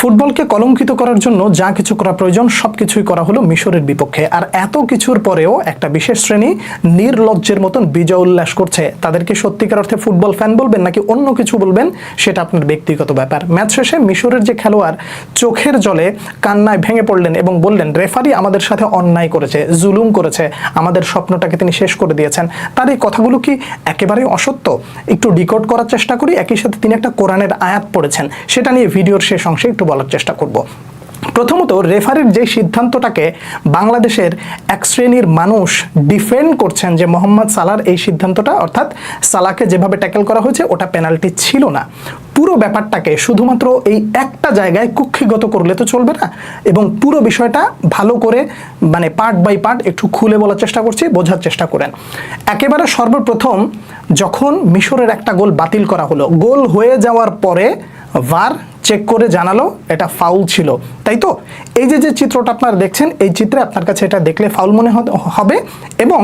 ফুটবলকে কলঙ্কিত করার জন্য যা কিছু করা প্রয়োজন সবকিছুই করা হলো মিশরের বিপক্ষে। আর এত কিছুর পরেও একটা বিশেষ শ্রেণী নির্লজ্জের মতন বিজয় উল্লাস করছে। তাদেরকে সত্যিকার অর্থে ফুটবল ফ্যান বলবেন নাকি অন্য কিছু বলবেন সেটা আপনার ব্যক্তিগত ব্যাপার। ম্যাচ শেষে মিশরের যে খেলোয়াড় চোখের জলে কান্নায় ভেঙে পড়লেন এবং বললেন রেফারি আমাদের সাথে অন্যায় করেছে, জুলুম করেছে, আমাদের স্বপ্নটাকে তিনি শেষ করে দিয়েছেন। তার এই কথাগুলো কি একেবারেই অসত্য? একটু ডিকোড করার চেষ্টা করি। একই সাথে তিনি একটা কোরআনের আয়াত পড়েছেন, সেটা নিয়ে ভিডিওর শেষ অংশে একটু বলার চেষ্টা করব। প্রথমত, রেফারির যে সিদ্ধান্তটাকে বাংলাদেশের এক শ্রেণীর মানুষ ডিফেন্ড করছেন যে মোহাম্মদ সালাহর এই সিদ্ধান্তটা, অর্থাৎ সালাহকে যেভাবে ট্যাকেল করা হয়েছে ওটা পেনাল্টি ছিল না। পুরো ব্যাপারটাকে শুধুমাত্র এই একটা জায়গায় কুক্ষিগত করলে তো চলবে না, এবং পুরো বিষয়টা ভালো করে পার্ট বাই পার্ট একটু খুলে বলার চেষ্টা করছি, বোঝার চেষ্টা করেন। একেবারে সর্বপ্রথম যখন মিশরের একটা গোল বাতিল করা হলো, গোল হয়ে যাওয়ার পরে ভার চেক করে জানালো এটা ফাউল ছিল, তাই তো? এই যে চিত্রটা আপনারা দেখছেন, এই চিত্রে আপনার কাছে এটা দেখলে ফাউল মনে হবে, এবং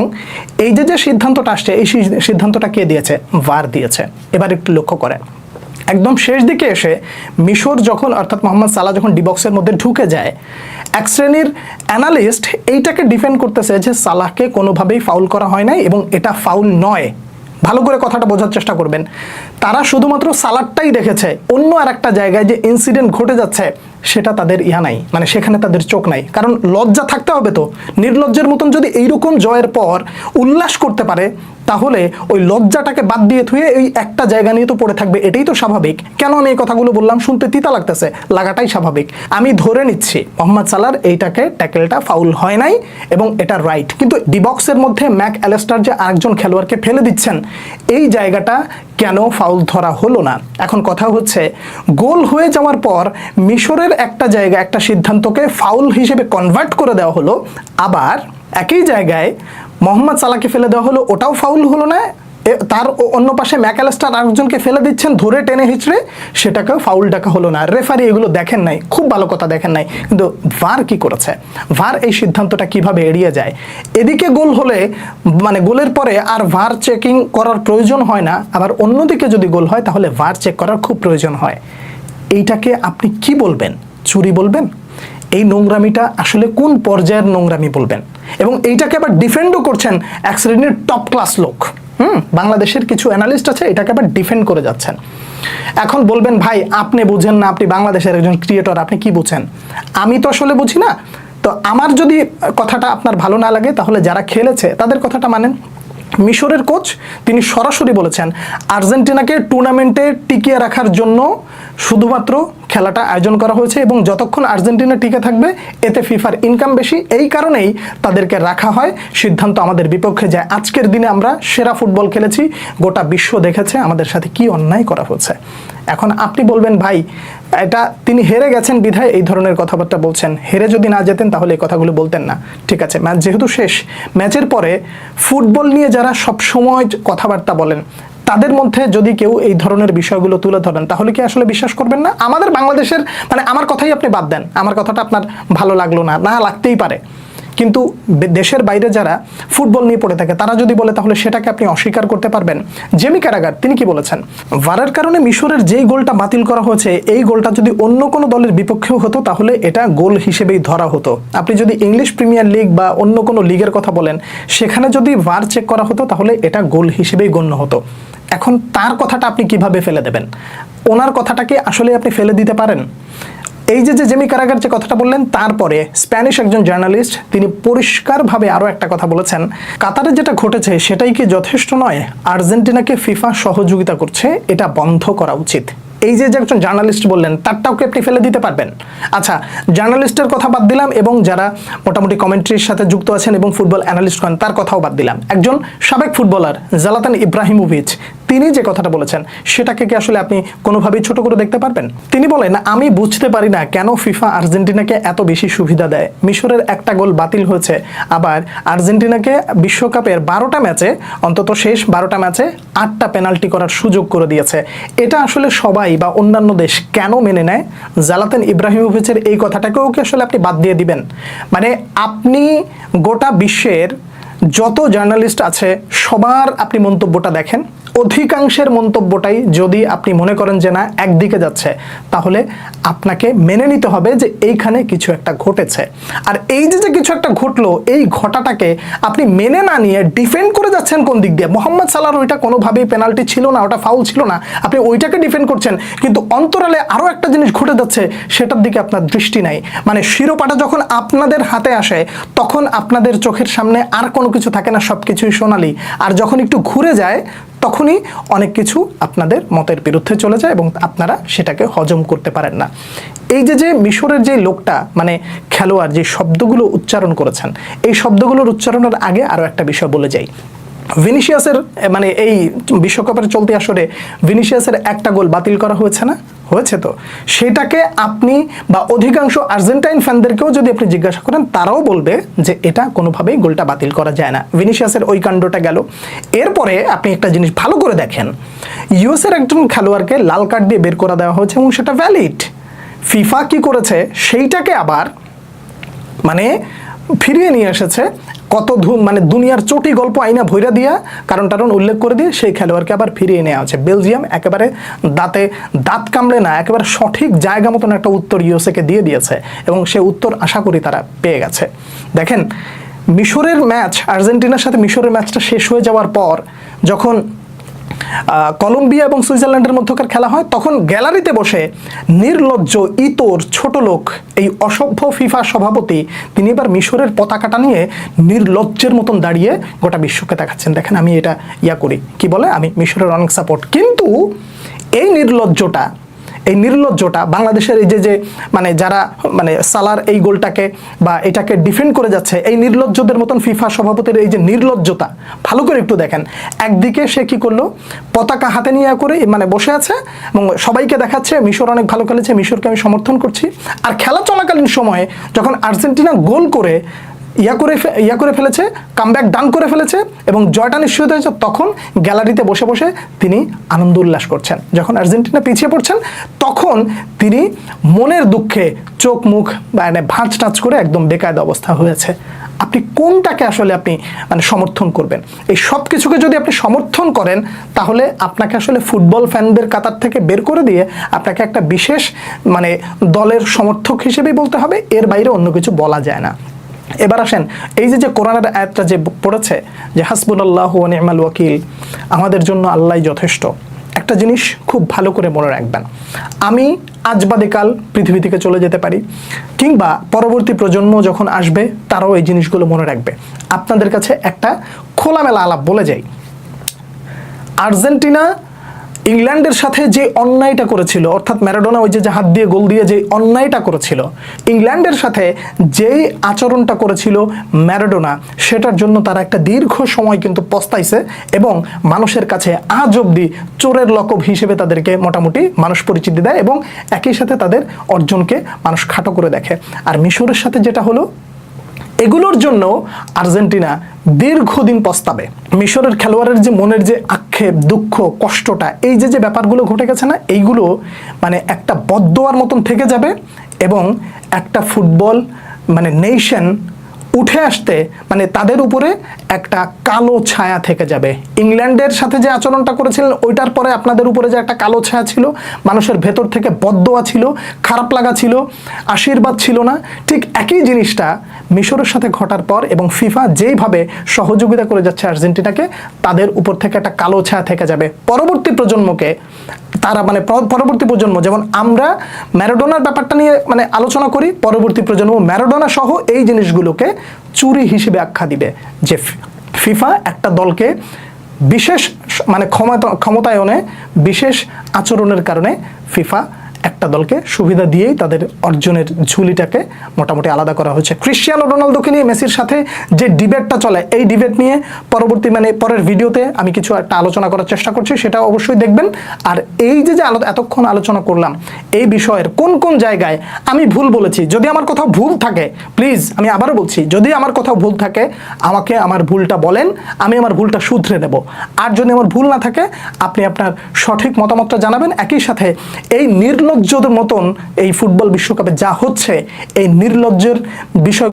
এই যে সিদ্ধান্তটা আসছে, এই সিদ্ধান্তটা কে দিয়েছে? ভার দিয়েছে। এবার একটু লক্ষ্য করেন, একদম শেষ দিকে এসে মিশর যখন, অর্থাৎ মোহাম্মদ সালাহ যখন ডিবক্সের মধ্যে ঢুকে যায়, এক শ্রেণীর অ্যানালিস্ট এইটাকে ডিফেন্ড করতেছে যে সালাহকে কোনোভাবেই ফাউল করা হয় নাই এবং এটা ফাউল নয়। ভালো করে কথাটা বোঝার চেষ্টা করবেন। তারা শুধুমাত্র সালাদটাই দেখেছে, অন্য আর একটা জায়গায় যে ইনসিডেন্ট ঘটে যাচ্ছে সেটা তাদের নাই, সেখানে তাদের চোখ নাই। কারণ লজ্জা থাকতে হবে তো। নির্লজ্জের মতন যদি এইরকম জয়ের পর উল্লাস করতে পারে, তাহলে ওই লজ্জাটাকে বাদ দিয়ে থুয়ে এই একটা জায়গা নিয়ে তো পড়ে থাকবে, এটাই তো স্বাভাবিক। কেন আমি এই কথাগুলো বললাম? শুনতে তিতা লাগতেছে, লাগাটাই স্বাভাবিক। আমি ধরে নিচ্ছি মোহাম্মদ সালাহর এইটাকে ট্যাকেলটা ফাউল হয় নাই এবং এটা রাইট, কিন্তু ডিবক্সের মধ্যে ম্যাক অ্যালেস্টার যে আরেকজন খেলোয়াড়কে ফেলে দিচ্ছেন, এই জায়গাটা কেন ফাউল ধরা হলো না? এখন কথা হচ্ছে, গোল হয়ে যাওয়ার পর মিশরের একটা জায়গা, একটা সিদ্ধান্তকে ফাউল হিসেবে কনভার্ট করে দেওয়া হলো, আবার একই জায়গায় মোহাম্মদ সালাহকে ফেলে দেওয়া হলো, ওটাও ফাউল হলো না। তার অন্য পাশে ম্যাক অ্যালেস্টার আরেকজনকে ফেলে দিচ্ছেন ধরে টেনে হিচড়ে, সেটাকেও ফাউল ডাকা হলো না। রেফারি এগুলো দেখেন নাই, খুব ভালো কথা দেখেন নাই, কিন্তু ভার কি করেছে? ভার এই সিদ্ধান্তটা কিভাবে এড়িয়ে যায়? এদিকে গোল হলে গোলের পরে আর ভার চেকিং করার প্রয়োজন হয় না, আবার অন্যদিকে যদি গোল হয় তাহলে ভার চেক করার খুব প্রয়োজন হয়। এইটাকে আপনি কি বলবেন? চুরি বলবেন? এই নোংরামিটা আসলে কোন পর্যায়ের নোংরামি বলবেন? এবং এইটাকে আবার ডিফেন্ডও করছেন এক শ্রেণীর টপ ক্লাস লোক। বাংলাদেশের কিছু অ্যানালিস্ট আছে, এটাকে আবার ডিফেন্ড করে যাচ্ছেন। এখন বলবেন ভাই আপনি বুঝেন না, আপনি বাংলাদেশের একজন ক্রিয়েটর, আপনি কি বুঝেন? আমি তো আসলে বুঝি না। তো আমার যদি কথাটা আপনার ভালো না লাগে, তাহলে যারা খেলেছে তাদের কথাটা মানেন। মিশরের কোচ তিনি সরাসরি বলেছেন আর্জেন্টিনাকে টুর্নামেন্টে টিকিয়ে রাখার জন্য শুধুমাত্র খেলাটা আয়োজন করা হয়েছে, এবং যতক্ষণ আর্জেন্টিনা টিকে থাকবে এতে ফিফার ইনকাম বেশি, এই কারণেই তাদেরকে রাখা হয়। সিদ্ধান্ত আমাদের বিপক্ষে যায়। আজকের দিনে আমরা সেরা ফুটবল খেলেছি, গোটা বিশ্ব দেখেছে আমাদের সাথে কি অন্যায় করা হয়েছে। এখন আপনি বলবেন ভাই এটা তিনি হেরে গেছেন বিধায় এই ধরনের কথাবার্তা বলছেন, হেরে যদি না যেতেন তাহলে এই কথাগুলো বলতেন না। ঠিক আছে, ম্যাচ যেহেতু শেষ, ম্যাচের পরে ফুটবল নিয়ে যারা সবসময় কথাবার্তা বলেন, তাদের মধ্যে যদি কেউ এই ধরনের বিষয়গুলো তুলে ধরেন, তাহলে কি আসলে বিশ্বাস করবেন না? আমাদের বাংলাদেশের আমার কথাই আপনি বাদ দেন, আমার কথাটা আপনার ভালো লাগলো না, না লাগতেই পারে, কিন্তু দেশের বাইরে যারা ফুটবল নিয়ে পড়ে থাকে তারা যদি বলে, তাহলে সেটাকে আপনি অস্বীকার করতে পারবেন? জেমি কারাগার তিনি কি বলেছেন? ভারের কারণে মিশরের যেই গোলটা বাতিল করা হয়েছে, এই গোলটা যদি অন্য কোনো দলের বিপক্ষেও হতো তাহলে এটা গোল হিসেবেই ধরা হতো। আপনি যদি ইংলিশ প্রিমিয়ার লিগ বা অন্য কোনো লিগের কথা বলেন, সেখানে যদি ভার চেক করা হতো তাহলে এটা গোল হিসেবেই গণ্য হতো। এখন তার কথাটা আপনি কিভাবে ফেলে দেবেন? ওনার কথাটাকে আসলে আপনি ফেলে দিতে পারেন? এই যে জেমি কারাগার যে কথাটা বললেন, তারপরে স্প্যানিশ একজন জার্নালিস্ট তিনি পরিষ্কারভাবে আরও একটা কথা বলেছেন, কাতারে যেটা ঘটেছে সেটাই কি যথেষ্ট নয়? আর্জেন্টিনাকে ফিফা সহযোগিতা করছে, এটা বন্ধ করা উচিত। এই যে একজন জার্নালিস্ট বললেন, তারটাও কি আপনি ফেলে দিতে পারবেন? আচ্ছা, জার্নালিস্টের কথা বাদ দিলাম, এবং যারা মোটামুটি কমেন্ট্রির সাথে যুক্ত আছেন এবং ফুটবল অ্যানালিস্ট করেন তার কথাও বাদ দিলাম। একজন সাবেক ফুটবলার জালাতান ইব্রাহিমোভিচ তিনি যে কথাটা বলেছেন, সেটাকে কি আসলে আপনি কোনোভাবেই ছোট করে দেখতে পারবেন? তিনি বলেন, আমি বুঝতে পারি না কেন ফিফা আর্জেন্টিনাকে এত বেশি সুবিধা দেয়। মিশরের একটা গোল বাতিল হয়েছে, আবার আর্জেন্টিনাকে বিশ্বকাপের 12টা ম্যাচে, অন্তত শেষ 12টা ম্যাচে 8টা পেনাল্টি করার সুযোগ করে দিয়েছে। এটা আসলে সবাই বা অন্যান্য দেশ কেন মেনে নেয়? জালাতান ইব্রাহিমোভিচের এই কথাটাকেও কি আসলে আপনি বাদ দিয়ে দিবেন? আপনি গোটা বিশ্বের যত জার্নালিস্ট আছে সবার আপনি মন্তব্যটা দেখেন, অধিকাংশের মন্তব্যটাই যদি আপনি মনে করেন যে না একদিকে যাচ্ছে, তাহলে আপনাকে মেনে নিতে হবে যে এইখানে কিছু একটা ঘটেছে। আর এই যে কিছু একটা ঘটলো, এই ঘটাটাকে আপনি মেনে না নিয়ে ডিফেন্ড করে যাচ্ছেন কোন দিক দিয়ে? মোহাম্মদ সালাহর ওইটা কোনোভাবেই পেনাল্টি ছিল না, ওটা ফাউল ছিল না, আপনি ওইটাকে ডিফেন্ড করছেন, কিন্তু অন্তরালে আরও একটা জিনিস ঘটে যাচ্ছে, সেটার দিকে আপনার দৃষ্টি নাই। মানে শিরোপাটা যখন আপনাদের হাতে আসে তখন আপনাদের চোখের সামনে আর কোনো কিছু থাকে না, সব কিছুই সোনালি। আর যখন একটু ঘুরে যায় তখনই অনেক কিছু আপনাদের মতের বিরুদ্ধে চলে যায় এবং আপনারা সেটাকে হজম করতে পারেন না। এই যে মিশরের যে লোকটা, মানে খেলোয়াড়, যে শব্দগুলো উচ্চারণ করেছেন, এই শব্দগুলোর উচ্চারণের আগে আরও একটা বিষয় বলে যাই। ভিনিসিয়াসের, মানে এই বিশ্বকাপের চলতি আসরে ভিনিসিয়াসের একটা গোল বাতিল করা হয়েছে না? হয়েছে তো। সেটাকে আপনি বা অধিকাংশ আর্জেন্টাইন ফ্যানদেরকেও যদি আপনি জিজ্ঞাসা করেন, তারাও বলবে যে এটা কোনোভাবেই গোলটা বাতিল করা যায় না। ভিনিসিয়াসের ওই কাণ্ডটা গেল। এরপরে আপনি একটা জিনিস ভালো করে দেখেন, ইউএসের একজন খেলোয়াড়কে লাল কার্ড দিয়ে বের করে দেওয়া হয়েছে এবং সেটা ভ্যালিড। ফিফা কি করেছে, সেইটাকে আবার মানে ফিরিয়ে নিয়ে এসেছে, কত মানে দুনিয়ার চটি গল্প আইনা ভৈরা দিয়া কারণ উল্লেখ করে দিয়ে সেই খেলোয়াড়কে আবার ফিরিয়ে নেওয়া হচ্ছে। বেলজিয়াম একেবারে দাঁত কামড়ে না, একেবারে সঠিক জায়গা মতন একটা উত্তর ইউএসএকে দিয়ে দিয়েছে এবং সে উত্তর আশা করি তারা পেয়ে গেছে। দেখেন, মিশরের ম্যাচ, আর্জেন্টিনার সাথে মিশরের ম্যাচটা শেষ হয়ে যাওয়ার পর যখন কলম্বিয়া এবং সুইজারল্যান্ডের মধ্যকার খেলা হয়, তখন গ্যালারিতে বসে নির্লজ্জ, ইতর, ছোট লোক, এই অসভ্য ফিফা সভাপতি, তিনি এবার মিশরের পতাকাটা নিয়ে নির্লজ্জের মতন দাঁড়িয়ে গোটা বিশ্বকে দেখাচ্ছেন, দেখেন আমি এটা করি, কি বলে, আমি মিশরের অনেক সাপোর্ট। কিন্তু এই নির্লজ্জটা বাংলাদেশের এই যে মানে যারা মানে সালার এই গোলটাকে বা এটাকে ডিফেন্ড করে যাচ্ছে, এই নির্লজ্জদের মতন ফিফা সভাপতির এই যে নির্লজ্জতা, ভালো করে একটু দেখেন। একদিকে সে কি করলো, পতাকা হাতে নিয়ে করে মানে বসে আছে এবং সবাইকে দেখাচ্ছে মিশর অনেক ভালো খেলেছে, মিশরকে আমি সমর্থন করছি। আর খেলা চলাকালীন সময়ে যখন আর্জেন্টিনা গোল করে ইয়া করে ফেলেছে, কামব্যাক ডান করে ফেলেছে এবং জয়টা নিশ্চিত হয়েছে, তখন গ্যালারিতে বসে বসে তিনি আনন্দ উল্লাস করছেন। যখন আর্জেন্টিনা পিছিয়ে পড়ছেন, তখন তিনি মনের দুঃখে চোখ মুখ মানে ভাঁজ টাচ করে একদম বেকায়দা অবস্থা হয়েছে। আপনি কোনটাকে আসলে আপনি মানে সমর্থন করবেন? এই সব কিছুকে যদি আপনি সমর্থন করেন, তাহলে আপনাকে আসলে ফুটবল ফ্যানদের কাতার থেকে বের করে দিয়ে আপনাকে একটা বিশেষ মানে দলের সমর্থক হিসেবেই বলতে হবে, এর বাইরে অন্য কিছু বলা যায় না। এবার আসেন, এই যে কোরআনের আয়াতটা যে পড়েছে যে হাসবুনাল্লাহু ওয়া নি'মাল ওয়াকিল, আমাদের জন্য আল্লাহই যথেষ্ট, একটা জিনিস খুব ভালো করে মনে রাখবেন, আমি আজ বাদে কাল পৃথিবী থেকে চলে যেতে পারি, কিংবা পরবর্তী প্রজন্ম যখন আসবে তারাও এই জিনিসগুলো মনে রাখবে। আপনাদের কাছে একটা খোলামেলা আলাপ বলে যাই, আর্জেন্টিনা ইংল্যান্ডের সাথে যে অন্যায়টা করেছিল, অর্থাৎ ম্যারাডোনা ওই যে হাত দিয়ে গোল দিয়ে যে অন্যায়টা করেছিল, ইংল্যান্ডের সাথে যেই আচরণটা করেছিল ম্যারাডোনা, সেটার জন্য তারা একটা দীর্ঘ সময় কিন্তু পস্তাইছে এবং মানুষের কাছে আজ অবধি চোরের লকব হিসেবে তাদেরকে মোটামুটি মানুষ পরিচিতি দেয় এবং একই সাথে তাদের অর্জনকে মানুষ খাটো করে দেখে। আর মিশরের সাথে যেটা হলো, এগুলোর জন্য আর্জেন্টিনা দীর্ঘদিন পস্তাবে। মিশরের খেলোয়াড়ের যে মনের যে আক্ষেপ, দুঃখ, কষ্টটা, এই যে ব্যাপারগুলো ঘটে গেছে না, এইগুলো মানে একটা বদদোয়ার মতন থেকে যাবে এবং একটা ফুটবল মানে নেশন উঠে আসতে মানে তাদের উপরে একটা কালো ছায়া থেকে যাবে। ইংল্যান্ডের সাথে যে আচরণটা করেছিলেন, ওইটার পরে আপনাদের উপরে যে একটা কালো ছায়া ছিল, মানুষের ভেতর থেকে বদদোয়া ছিল, খারাপ লাগা ছিল, আশীর্বাদ ছিল না, ঠিক একই জিনিসটা মিশরের সাথে ঘটার পর এবং ফিফা যেইভাবে সহযোগিতা করে যাচ্ছে আর্জেন্টিনাকে, তাদের উপর থেকে একটা কালো ছায়া থেকে যাবে। পরবর্তী প্রজন্মকে তারা মানে পরবর্তী প্রজন্ম, যেমন আমরা ম্যারাডোনার ব্যাপারটা নিয়ে মানে আলোচনা করি, পরবর্তী প্রজন্ম ম্যারাডোনা সহ এই জিনিসগুলোকে চুরি হিসেবে আখ্যা দিবে যে ফিফা একটা দলকে বিশেষ মানে ক্ষমতায়নে বিশেষ আচরণের কারণে ফিফা একটা দলকে সুবিধা দিয়েই তাদের অর্জনের ঝুলিটাকে মোটামুটি আলাদা করা হয়েছে। ক্রিশ্চিয়ানো রোনালদোকে নিয়ে মেসির সাথে যে ডিবেটটা চলে, এই ডিবেট নিয়ে পরবর্তী মানে পরের ভিডিওতে আমি কিছু একটা আলোচনা করার চেষ্টা করছি, সেটা অবশ্যই দেখবেন। আর এই যে এতক্ষণ আলোচনা করলাম, এই বিষয়ের কোন কোন জায়গায় আমি ভুল বলেছি, যদি আমার কোথাও ভুল থাকে, প্লিজ আমি আবারও বলছি, যদি আমার কোথাও ভুল থাকে আমাকে আমার ভুলটা বলেন, আমি আমার ভুলটা শুধরে নেব। আর যদি আমার ভুল না থাকে, আপনি আপনার সঠিক মতামতটা জানাবেন। একই সাথে এই নির্লজ্জদের মতন এই ফুটবল বিশ্বকাপে যা হচ্ছে, এই নির্লজ্জের বিষয়